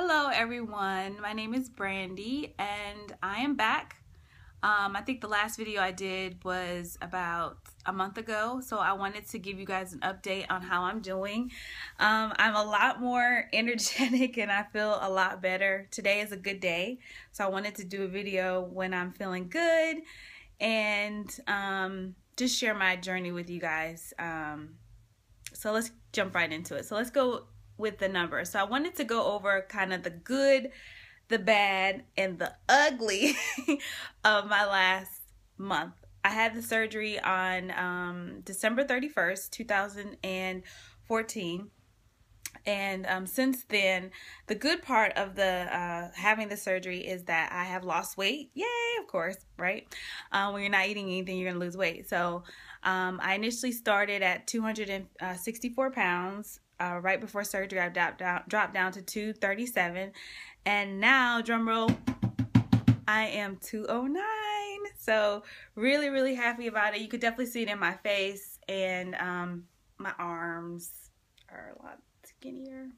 Hello everyone, my name is Brandy and I am back. I think the last video I did was about a month ago, so I wanted to give you guys an update on how I'm doing. I'm a lot more energetic and I feel a lot better. Today is a good day, so I wanted to do a video when I'm feeling good and just share my journey with you guys. So let's jump right into it. So let's go with the numbers. So I wanted to go over kind of the good, the bad, and the ugly of my last month. I had the surgery on December 31st, 2014. And since then, the good part of the having the surgery is that I have lost weight. Yay, of course, right? When you're not eating anything, you're going to lose weight. So I initially started at 264 pounds. Right before surgery, I dropped down to 237. And now, drum roll, I am 209. So really, really happy about it. You could definitely see it in my face, and my arms are a lot skinnier.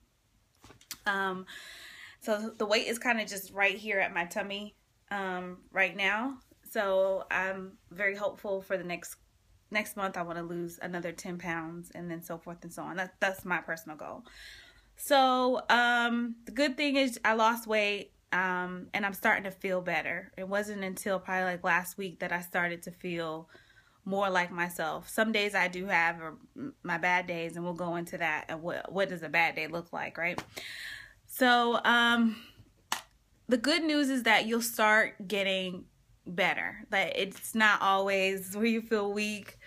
So the weight is kind of just right here at my tummy right now. So I'm very hopeful for the next month. I want to lose another 10 pounds and then so forth and so on. That's my personal goal. So the good thing is I lost weight and I'm starting to feel better. It wasn't until probably like last week that I started to feel more like myself. Some days I do have my bad days, and we'll go into that and what does a bad day look like, right? So the good news is that you'll start getting better. Like, it's not always where you feel weak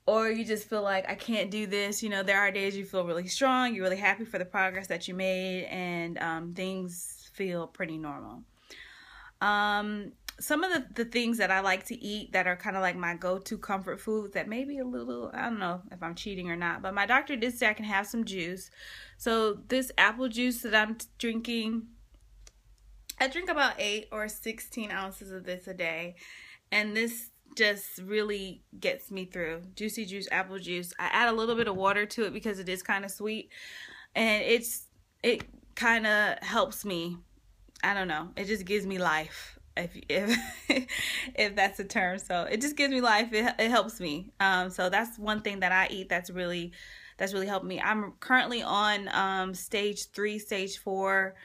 or you just feel like I can't do this. You know, there are days you feel really strong, you're really happy for the progress that you made, and things feel pretty normal. Some of the things that I like to eat that are kind of like my go-to comfort foods that maybe a little, I don't know if I'm cheating or not, but my doctor did say I can have some juice. So this apple juice that I'm drinking, I drink about 8 or 16 ounces of this a day, and this just really gets me through. Juicy juice, apple juice. I add a little bit of water to it because it is kind of sweet, and it kind of helps me. I don't know. It just gives me life, if if that's a term. So it just gives me life. It helps me. So that's one thing that I eat that's really helped me. I'm currently on stage 3, stage 4.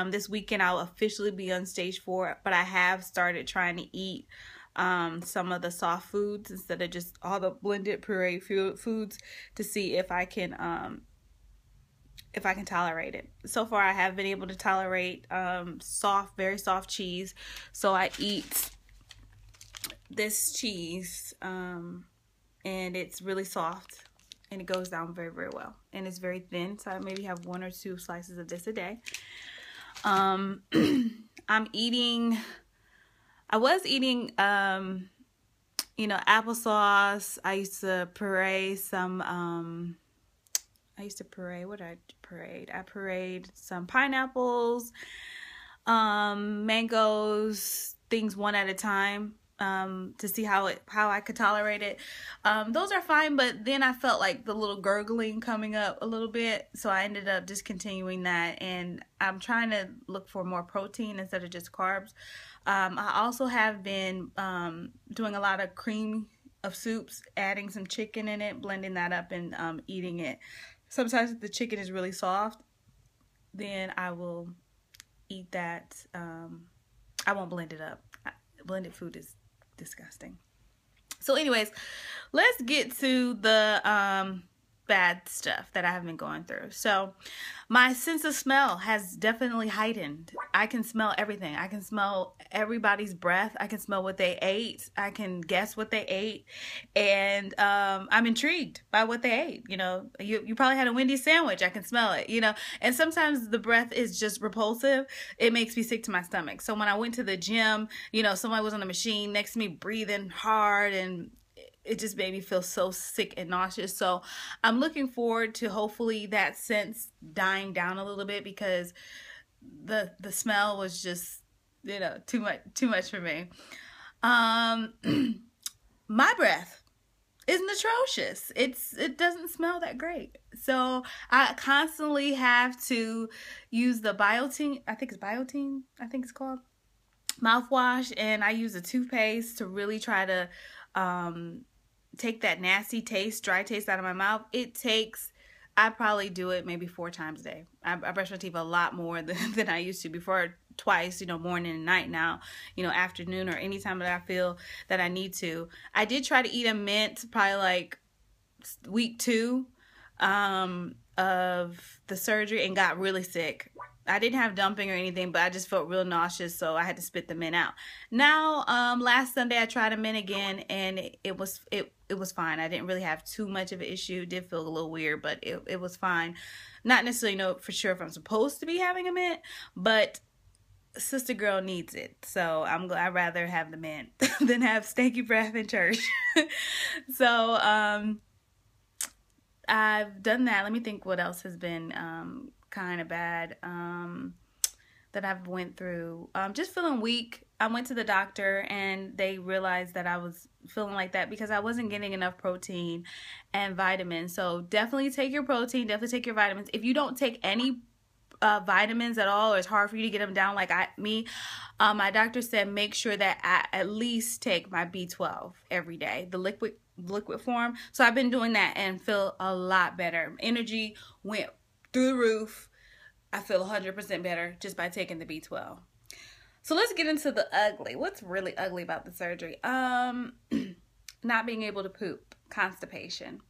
This weekend I'll officially be on stage 4, but I have started trying to eat some of the soft foods instead of just all the blended puree foods to see if I can tolerate it. So far I have been able to tolerate very soft cheese. So I eat this cheese and it's really soft and it goes down very, very well, and it's very thin, so I maybe have 1 or 2 slices of this a day. I was eating, applesauce. I used to puree some, what did I parade? I pureed some pineapples, mangoes, things one at a time, to see how I could tolerate it. Those are fine, but then I felt like the little gurgling coming up a little bit, so I ended up discontinuing that, and I'm trying to look for more protein instead of just carbs. I also have been doing a lot of cream of soups, adding some chicken in it, blending that up, and eating it. Sometimes if the chicken is really soft, then I will eat that. I won't blend it up. Blended food is disgusting. So anyways, let's get to the bad stuff that I have been going through. So my sense of smell has definitely heightened. I can smell everything. I can smell everybody's breath. I can smell what they ate. I can guess what they ate, and I'm intrigued by what they ate. You know, you probably had a Wendy's sandwich. I can smell it, you know. And sometimes the breath is just repulsive. It makes me sick to my stomach. So when I went to the gym, you know, somebody was on the machine next to me breathing hard, and it just made me feel so sick and nauseous. So I'm looking forward to hopefully that sense dying down a little bit, because the smell was just, you know, too much for me. My breath, isn't atrocious. It doesn't smell that great. So I constantly have to use the Biotine, I think it's called, mouthwash, and I use a toothpaste to really try to take that nasty taste, dry taste out of my mouth. I probably do it maybe 4 times a day. I brush my teeth a lot more than I used to before, twice, morning and night now, afternoon or anytime that I feel that I need to. I did try to eat a mint probably like week 2 of the surgery and got really sick. I didn't have dumping or anything, but I just felt real nauseous, so I had to spit the mint out. Now, last Sunday I tried a mint again, and it was fine. I didn't really have too much of an issue. It did feel a little weird, but it was fine. Not necessarily know for sure if I'm supposed to be having a mint, but sister girl needs it, so I'd rather have the mint than have stanky breath in church. So I've done that. Let me think what else has been kind of bad that I've went through. Just feeling weak. I went to the doctor and they realized that I was feeling like that because I wasn't getting enough protein and vitamins. So definitely take your protein, definitely take your vitamins. If you don't take any vitamins at all, or it's hard for you to get them down like me, my doctor said make sure that I at least take my B12 every day, the liquid form. So I've been doing that and feel a lot better. Energy went through the roof. I feel 100% better just by taking the B12. So let's get into the ugly. What's really ugly about the surgery? Not being able to poop, constipation.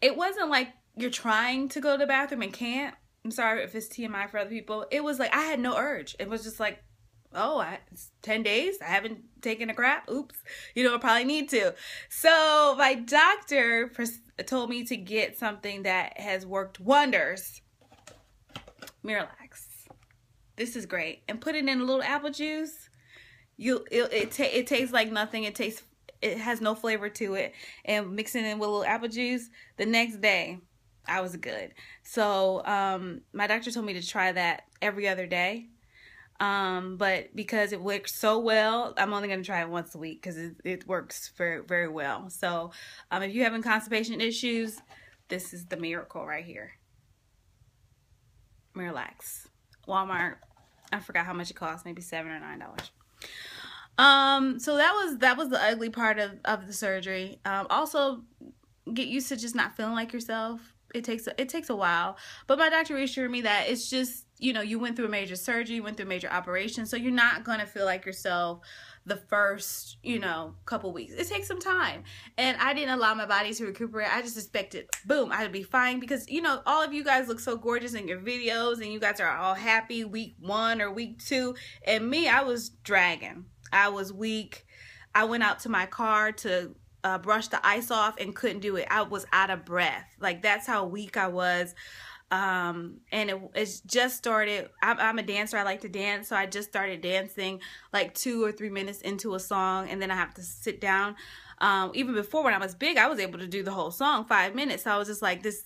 It wasn't like you're trying to go to the bathroom and can't. I'm sorry if it's TMI for other people. It was like I had no urge. It was just like, oh, it's 10 days. I haven't taken a crap. Oops. I probably need to. So my doctor told me to get something that has worked wonders. Miralax. This is great. And put it in a little apple juice. It tastes like nothing. It has no flavor to it. And mixing it with a little apple juice, the next day I was good. So my doctor told me to try that every other day. But because it works so well, I'm only going to try it once a week because it works very, very well. So if you're having constipation issues, this is the miracle right here. Miralax. Walmart. I forgot how much it costs, maybe $7 or $9. So that was the ugly part of the surgery. Also, get used to just not feeling like yourself. It takes a while, but my doctor reassured me that it's just, you went through a major surgery, you went through a major operation, so you're not gonna feel like yourself the first, couple weeks. It takes some time, and I didn't allow my body to recuperate. I just expected, boom, I'd be fine because, all of you guys look so gorgeous in your videos, and you guys are all happy week 1 or week 2, and me, I was dragging. I was weak. I went out to my car to brush the ice off and couldn't do it. I was out of breath. Like, that's how weak I was. And it's just started. I'm a dancer. I like to dance. So I just started dancing like 2 or 3 minutes into a song, and then I have to sit down. Even before, when I was big, I was able to do the whole song 5 minutes. So I was just like, this,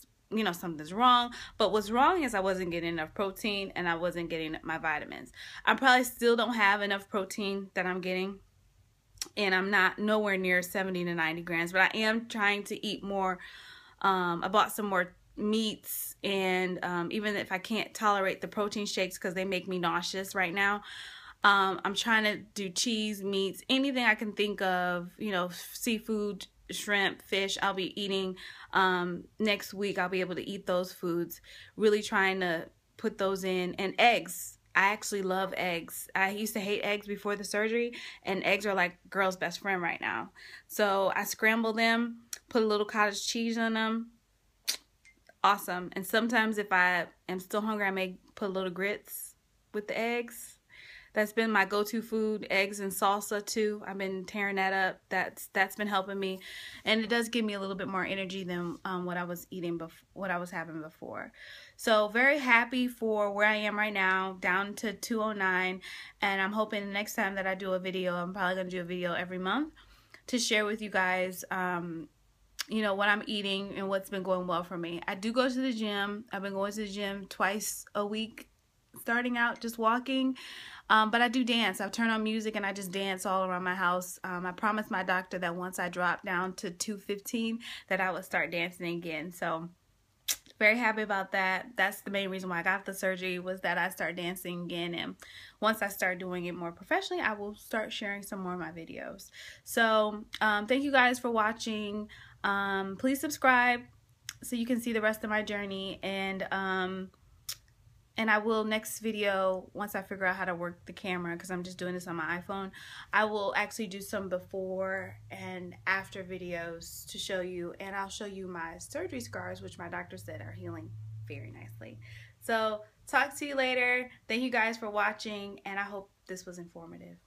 something's wrong. But what's wrong is I wasn't getting enough protein and I wasn't getting my vitamins. I probably still don't have enough protein that I'm getting. And I'm not nowhere near 70 to 90 grams, but I am trying to eat more. I bought some more meats, and even if I can't tolerate the protein shakes because they make me nauseous right now, I'm trying to do cheese, meats, anything I can think of, seafood, shrimp, fish. I'll be eating next week. I'll be able to eat those foods, really trying to put those in. And eggs. I actually love eggs. I used to hate eggs before the surgery, and eggs are like girl's best friend right now. So I scramble them, put a little cottage cheese on them. Awesome. And sometimes if I am still hungry, I may put a little grits with the eggs. That's been my go-to food. Eggs and salsa too. I've been tearing that up. That's been helping me, and it does give me a little bit more energy than what I was eating what I was having before. So very happy for where I am right now, down to 209, and I'm hoping the next time that I do a video, I'm probably gonna do a video every month to share with you guys, what I'm eating and what's been going well for me. I do go to the gym. I've been going to the gym twice a week starting out just walking. But I do dance. I turn on music and I just dance all around my house. I promised my doctor that once I dropped down to 215 that I would start dancing again. So very happy about that. That's the main reason why I got the surgery, was that I start dancing again. And once I start doing it more professionally, I will start sharing some more of my videos. So thank you guys for watching. Please subscribe so you can see the rest of my journey. And I will, next video, once I figure out how to work the camera, because I'm just doing this on my iPhone, I will actually do some before and after videos to show you. And I'll show you my surgery scars, which my doctor said are healing very nicely. So talk to you later. Thank you guys for watching, and I hope this was informative.